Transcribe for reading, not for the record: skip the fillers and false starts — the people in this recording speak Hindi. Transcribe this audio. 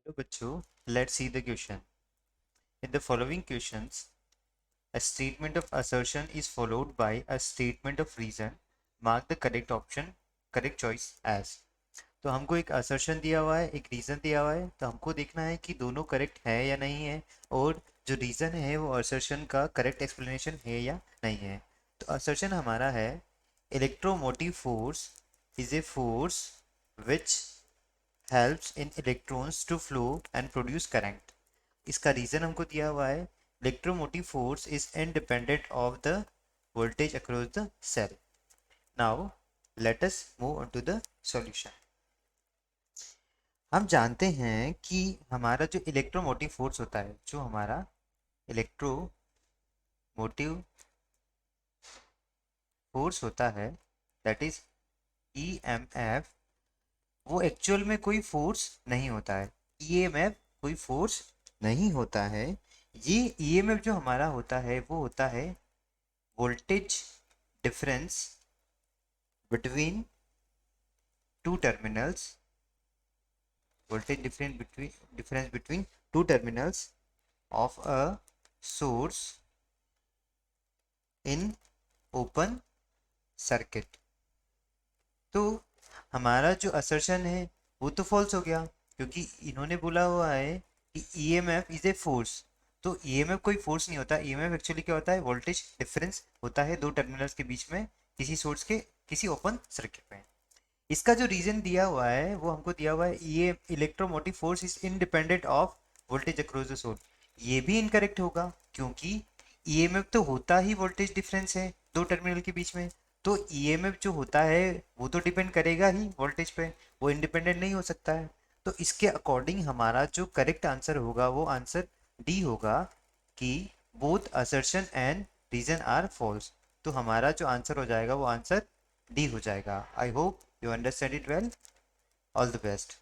हेलो बच्चों, let's see the question. In the following questions, a statement of assertion is followed by a statement of reason. Mark the correct option, correct choice as. तो हमको एक assertion दिया हुआ है, एक reason दिया हुआ है, तो हमको देखना है कि दोनों correct है या नहीं है, और जो reason है वो assertion का correct explanation है या नहीं है. तो assertion हमारा है electromotive force is a force which helps in electrons to flow and produce current. इसका रीजन हमको दिया हुआ है electromotive force is independent of the voltage across the cell. Now let us move on to the solution. हम जानते हैं कि हमारा जो इलेक्ट्रोमोटिव फोर्स होता है, जो हमारा इलेक्ट्रोमोटिव फोर्स होता है, दैट इज EMF, वो एक्चुअल में कोई फोर्स नहीं होता है. EMF कोई फोर्स नहीं होता है. ये EMF जो हमारा होता है वो होता है voltage difference between two terminals. Voltage difference between two terminals of a source in open circuit. तो हमारा जो असर्शन है वो तो फॉल्स हो गया, क्योंकि इन्होंने बोला हुआ है कि EMF इज ए फोर्स. तो EMF कोई फोर्स नहीं होता. EMF एक्चुअली क्या होता है? वोल्टेज डिफरेंस होता है दो टर्मिनल्स के बीच में, किसी सोर्स के किसी ओपन सर्किट में. इसका जो रीजन दिया हुआ है वो हमको दिया हुआ है ये electromotive force is independent of voltage across the source. ये भी इनकरेक्ट होगा, क्योंकि EMF तो होता ही वोल्टेज डिफरेंस है दो टर्मिनल के बीच में. तो EMF जो होता है वो तो डिपेंड करेगा ही वोल्टेज पे, वो इंडिपेंडेंट नहीं हो सकता है. तो इसके अकॉर्डिंग हमारा जो करेक्ट आंसर होगा वो आंसर डी होगा कि both assertion and reason are false. तो हमारा जो आंसर हो जाएगा वो आंसर डी हो जाएगा. I hope you understand it well. All the best.